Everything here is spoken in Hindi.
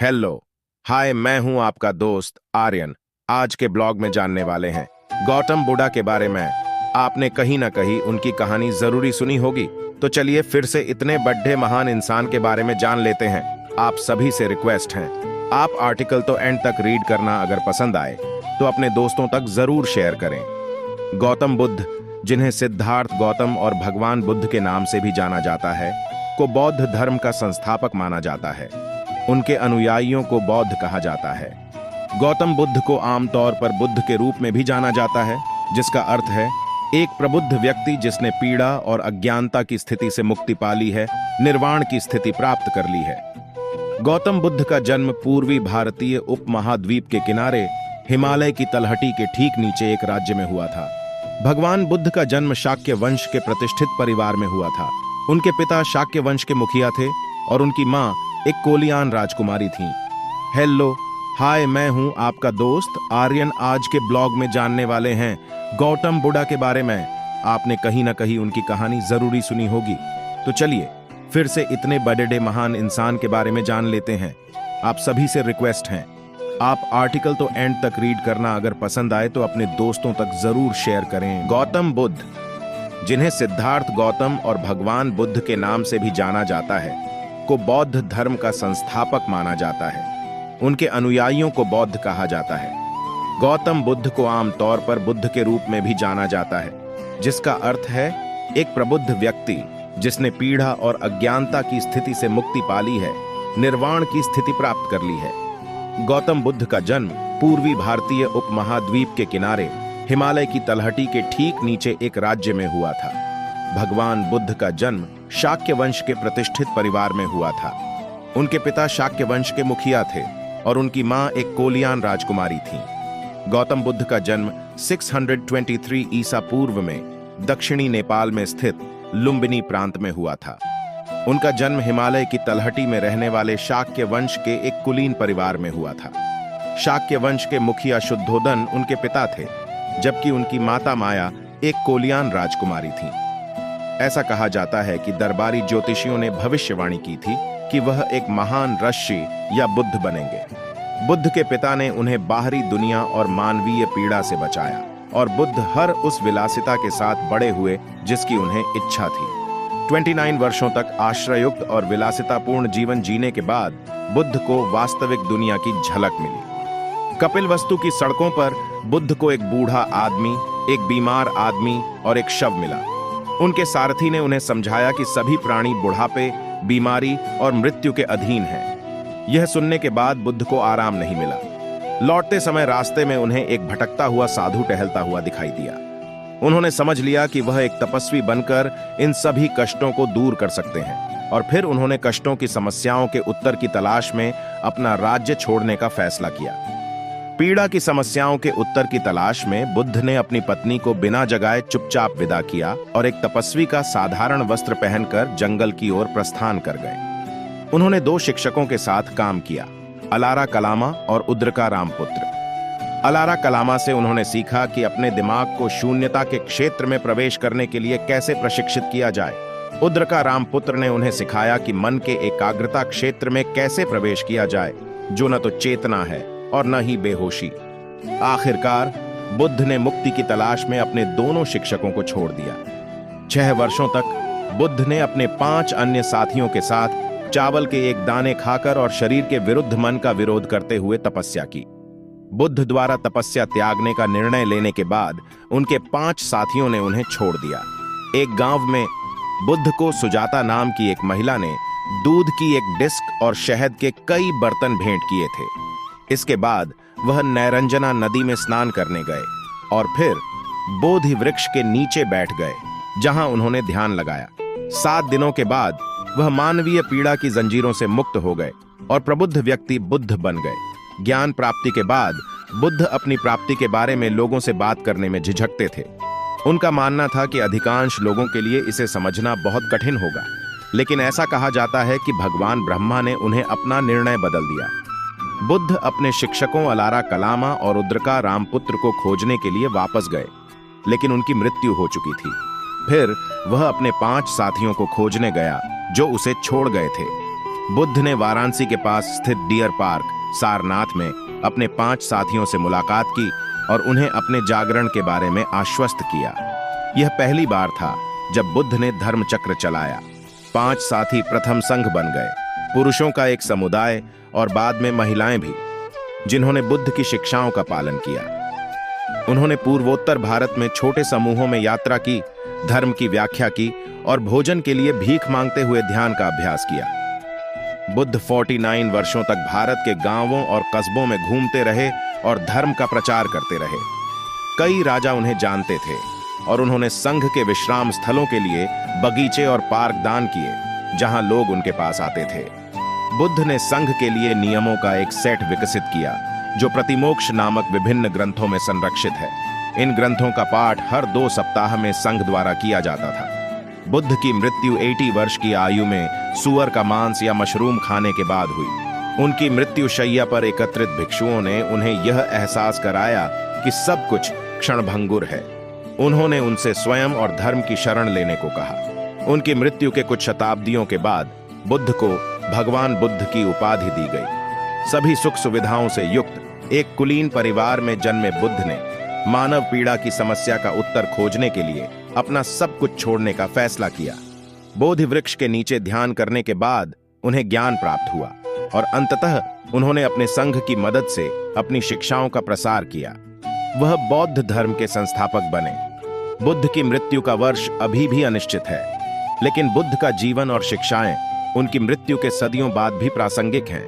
हेलो, हाय, मैं हूं आपका दोस्त आर्यन। आज के ब्लॉग में जानने वाले हैं गौतम बुद्ध के बारे में। आपने कहीं ना कहीं उनकी कहानी जरूरी सुनी होगी, तो चलिए फिर से इतने बड़े महान इंसान के बारे में जान लेते हैं। आप सभी से रिक्वेस्ट है, आप आर्टिकल तो एंड तक रीड करना। अगर पसंद आए तो अपने दोस्तों तक जरूर शेयर करें। गौतम बुद्ध, जिन्हें सिद्धार्थ गौतम और भगवान बुद्ध के नाम से भी जाना जाता है, को बौद्ध धर्म का संस्थापक माना जाता है। उनके अनुयायियों को बौद्ध कहा जाता है। गौतम बुद्ध को आमतौर पर बुद्ध के रूप में भी जाना जाता है, जिसका अर्थ है एक प्रबुद्ध व्यक्ति जिसने पीड़ा और अज्ञानता की स्थिति से मुक्ति पा ली है, निर्वाण की स्थिति प्राप्त कर ली है। गौतम बुद्ध का जन्म पूर्वी भारतीय उपमहाद्वीप के किनारे हिमालय की तलहटी के ठीक नीचे एक राज्य में हुआ था। भगवान बुद्ध का जन्म शाक्य वंश के प्रतिष्ठित परिवार में हुआ था। उनके पिता शाक्य वंश के मुखिया थे और उनकी मां एक कोलियान राजकुमारी थी। हेलो, हाय, मैं हूं आपका दोस्त आर्यन। आज के ब्लॉग में जानने वाले हैं गौतम बुद्ध के बारे में। आपने कहीं ना कहीं उनकी कहानी जरूरी सुनी होगी, तो चलिए फिर से इतने बड़े महान इंसान के बारे में जान लेते हैं। आप सभी से रिक्वेस्ट है, आप आर्टिकल तो एंड तक रीड करना। अगर पसंद आए तो अपने दोस्तों तक जरूर शेयर करें। गौतम बुद्ध, जिन्हें सिद्धार्थ गौतम और भगवान बुद्ध के नाम से भी जाना जाता है, को बौद्ध धर्म का संस्थापक माना जाता है। उनके अनुयायियों को बौद्ध कहा जाता है। गौतम बुद्ध को आमतौर पर बुद्ध के रूप में भी जाना जाता है, जिसका अर्थ है एक प्रबुद्ध व्यक्ति जिसने पीड़ा और अज्ञानता की स्थिति से मुक्ति पा ली है, निर्वाण की स्थिति प्राप्त कर ली है। गौतम बुद्ध का जन्म पूर्वी भारतीय उपमहाद्वीप के किनारे हिमालय की तलहटी के ठीक नीचे एक राज्य में हुआ था। भगवान बुद्ध का जन्म शाक्य वंश के प्रतिष्ठित परिवार में हुआ था। उनके पिता शाक्य वंश के मुखिया थे और उनकी मां एक कोलियान राजकुमारी थी। गौतम बुद्ध का जन्म 623 ईसा पूर्व में दक्षिणी नेपाल में स्थित लुम्बिनी प्रांत में हुआ था। उनका जन्म हिमालय की तलहटी में रहने वाले शाक्य वंश के एक कुलीन परिवार में हुआ था। शाक्य वंश के मुखिया शुद्धोदन उनके पिता थे, जबकि उनकी माता माया एक कोलियान राजकुमारी थी। ऐसा कहा जाता है कि दरबारी ज्योतिषियों ने भविष्यवाणी की थी कि वह एक महान ऋषि या बुद्ध बनेंगे। बुद्ध के पिता ने उन्हें बाहरी दुनिया और मानवीय पीड़ा से बचाया और बुद्ध हर उस विलासिता के साथ बड़े हुए जिसकी उन्हें इच्छा थी। 29 वर्षों तक आश्रयुक्त और विलासितापूर्ण जीवन जीने के बाद बुद्ध को वास्तविक दुनिया की झलक मिली। कपिलवस्तु की सड़कों पर बुद्ध को एक बूढ़ा आदमी, एक बीमार आदमी और एक शव मिला। उनके सारथी ने उन्हें समझाया कि सभी प्राणी बुढ़ापे, बीमारी और मृत्यु के अधीन हैं। यह सुनने के बाद बुद्ध को आराम नहीं मिला। लौटते समय रास्ते में उन्हें एक भटकता हुआ साधु टहलता हुआ दिखाई दिया। उन्होंने समझ लिया कि वह एक तपस्वी बनकर इन सभी कष्टों को दूर कर सकते हैं, और फिर उन्होंने कष्टों की समस्याओं के उत्तर की तलाश में अपना राज्य छोड़ने का फैसला किया। पीड़ा की समस्याओं के उत्तर की तलाश में बुद्ध ने अपनी पत्नी को बिना जगाए चुपचाप विदा किया और एक तपस्वी का साधारण वस्त्र पहनकर जंगल की ओर प्रस्थान कर गए। उन्होंने 2 शिक्षकों के साथ काम किया, अलारा कलामा और उद्रका रामपुत्र। अलारा कलामा से उन्होंने सीखा कि अपने दिमाग को शून्यता के क्षेत्र में प्रवेश करने के लिए कैसे प्रशिक्षित किया जाए। उद्रका रामपुत्र ने उन्हें सिखाया कि मन के एकाग्रता क्षेत्र में कैसे प्रवेश किया जाए, जो न तो चेतना है और न ही बेहोशी। आखिरकार बुद्ध ने मुक्ति की तलाश में अपने दोनों शिक्षकों को छोड़ दिया। 6 वर्षों तक बुद्ध ने अपने 5 अन्य साथियों के साथ चावल के एक दाने खाकर और शरीर के विरुद्ध मन का विरोध करते हुए तपस्या की। बुद्ध द्वारा तपस्या त्यागने का निर्णय लेने के बाद उनके 5 साथियों ने उन्हें छोड़ दिया। एक गांव में बुद्ध को सुजाता नाम की एक महिला ने दूध की एक डिस्क और शहद के कई बर्तन भेंट किए थे। इसके बाद वह नैरंजना नदी में स्नान करने गए और फिर बोधि वृक्ष के नीचे बैठ गए, जहां उन्होंने ध्यान लगाया। 7 दिनों के बाद वह मानवीय पीड़ा की जंजीरों से मुक्त हो गए और प्रबुद्ध व्यक्ति बुद्ध बन गए। ज्ञान प्राप्ति के बाद बुद्ध अपनी प्राप्ति के बारे में लोगों से बात करने में झिझकते थे। उनका मानना था कि अधिकांश लोगों के लिए इसे समझना बहुत कठिन होगा, लेकिन ऐसा कहा जाता है कि भगवान ब्रह्मा ने उन्हें अपना निर्णय बदल दिया। बुद्ध अपने शिक्षकों अलारा कलामा और उद्रका रामपुत्र को खोजने के लिए वापस गए, लेकिन उनकी मृत्यु हो चुकी थी। फिर वह अपने 5 साथियों को खोजने गया जो उसे छोड़ गए थे। बुद्ध ने वाराणसी के पास स्थित डियर पार्क सारनाथ में अपने 5 साथियों से मुलाकात की और उन्हें अपने जागरण के बारे में आश्वस्त किया। यह पहली बार था जब बुद्ध ने धर्म चक्र चलाया। 5 साथी प्रथम संघ बन गए, पुरुषों का एक समुदाय और बाद में महिलाएं भी, जिन्होंने बुद्ध की शिक्षाओं का पालन किया। उन्होंने पूर्वोत्तर भारत में छोटे समूहों में यात्रा की, धर्म की व्याख्या की और भोजन के लिए भीख मांगते हुए ध्यान का अभ्यास किया। बुद्ध 49 वर्षों तक भारत के गांवों और कस्बों में घूमते रहे और धर्म का प्रचार करते रहे। कई राजा उन्हें जानते थे और उन्होंने संघ के विश्राम स्थलों के लिए बगीचे और पार्क दान किए, जहां लोग उनके पास आते थे। बुद्ध ने संघ के लिए नियमों का एक सेट विकसित किया, जो प्रतिमोक्ष नामक विभिन्न ग्रंथों में संरक्षित है। इन ग्रंथों का पाठ हर 2 सप्ताह में संघ द्वारा किया जाता था। बुद्ध की मृत्यु 80 वर्ष की आयु में सूअर का मांस या मशरूम खाने के बाद हुई। उनकी मृत्यु शैया पर एकत्रित भिक्षुओं ने उन्हें यह एहसास कराया कि सब कुछ क्षणभंगुर है। उन्होंने उनसे स्वयं और धर्म की शरण लेने को कहा। उनकी मृत्यु के कुछ शताब्दियों के बाद बुद्ध को भगवान बुद्ध की उपाधि दी गई। सभी सुख सुविधाओं से युक्त एक कुलीन परिवार में जन्मे बुद्ध ने मानव पीड़ा की समस्या का उत्तर खोजने के लिए अपना सब कुछ छोड़ने का फैसला किया। बोधि वृक्ष के नीचे ध्यान करने के बाद उन्हें ज्ञान प्राप्त हुआ और अंततः उन्होंने अपने संघ की मदद से अपनी शिक्षाओं का प्रसार किया। वह बौद्ध धर्म के संस्थापक बने। बुद्ध की मृत्यु का वर्ष अभी भी अनिश्चित है, लेकिन बुद्ध का जीवन और शिक्षाएं उनकी मृत्यु के सदियों बाद भी प्रासंगिक हैं।